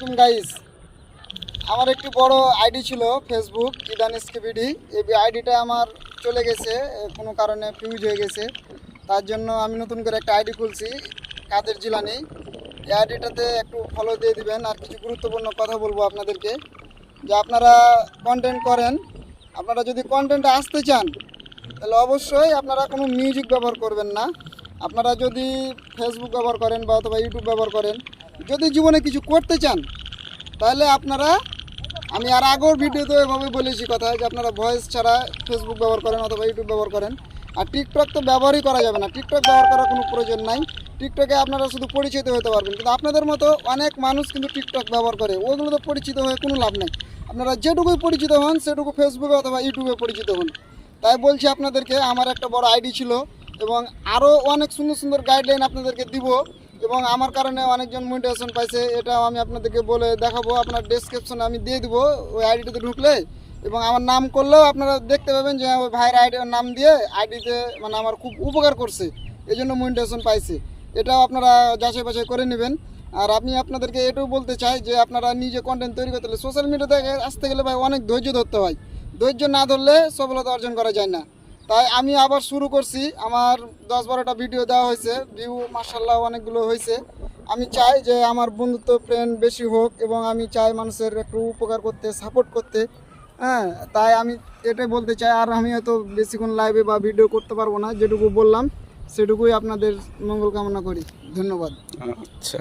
আলাইকুম গাইস। আমার একটি বড় আইডি ছিল ফেসবুক ইদানিসকেবিডি। এই আইডিটা আমার চলে গেছে, কোনো কারণে ফিউজ হয়ে গেছে। তার জন্য আমি নতুন করে একটা আইডি খুলছি, কাদের জিলানি। এই আইডিটাতে একটু ফলো দিয়ে দিবেন। আর কিছু গুরুত্বপূর্ণ কথা বলবো আপনাদেরকে, যে আপনারা কন্টেন্ট করেন, আপনারা যদি কন্টেন্টে আসতে চান তাহলে অবশ্যই আপনারা কোনো মিউজিক ব্যবহার করবেন না। আপনারা যদি ফেসবুক ব্যবহার করেন বা অথবা ইউটিউব ব্যবহার করেন, যদি জীবনে কিছু করতে চান তাহলে আপনারা, আমি আর আগের ভিডিওতে এভাবে বলেছি কথা, যে আপনারা ভয়েস ছাড়া ফেসবুক ব্যবহার করেন অথবা ইউটিউব ব্যবহার করেন। আর টিকটক তো ব্যবহারই করা যাবে না, টিকটক ব্যবহার করার কোনো প্রয়োজন নাই। টিকটকে আপনারা শুধু পরিচিত হতে পারবেন, কিন্তু আপনাদের মতো অনেক মানুষ কিন্তু টিকটক ব্যবহার করে, ওগুলো তো পরিচিত হয়ে কোনো লাভ নেই। আপনারা যেটুকুই পরিচিত হন সেটুকু ফেসবুকে অথবা ইউটিউবে পরিচিত হন। তাই বলছি আপনাদেরকে, আমার একটা বড় আইডি ছিল এবং আরও অনেক সুন্দর সুন্দর গাইডলাইন আপনাদেরকে দিব, এবং আমার কারণে অনেকজন মোটিভেশন পাইছে, এটাও আমি আপনাদেরকে বলে দেখাবো। আপনার ডেসক্রিপশনে আমি দিয়ে দিব, ওই আইডিটাতে ঢুকলে এবং আমার নাম করলেও আপনারা দেখতে পাবেন যে ওই ভাইয়ের আইডির নাম দিয়ে আইডিতে মানে আমার খুব উপকার করছে, এই জন্য মোটিভেশন পাইছে। এটাও আপনারা যাচাই বাছাই করে নেবেন। আর আমি আপনাদেরকে এটাও বলতে চাই যে আপনারা নিজে কন্টেন্ট তৈরি করতে হলে সোশ্যাল মিডিয়াতে আসতে গেলে ভাই অনেক ধৈর্য ধরতে হয়, ধৈর্য না ধরলে সফলতা অর্জন করা যায় না। তাই আমি আবার শুরু করছি, আমার 10-12টা ভিডিও দেওয়া হয়েছে, ভিউ মাশাআল্লাহ অনেকগুলো হয়েছে। আমি চাই যে আমার বন্ধুত্ব ফ্রেন্ড বেশি হোক, এবং আমি চাই মানুষের একটু উপকার করতে, সাপোর্ট করতে। হ্যাঁ, তাই আমি এটাই বলতে চাই। আর আমি হয়তো বেশিক্ষণ লাইভে বা ভিডিও করতে পারবো না, যেটুকু বললাম সেটুকুই আপনাদের মঙ্গল কামনা করি। ধন্যবাদ। আচ্ছা।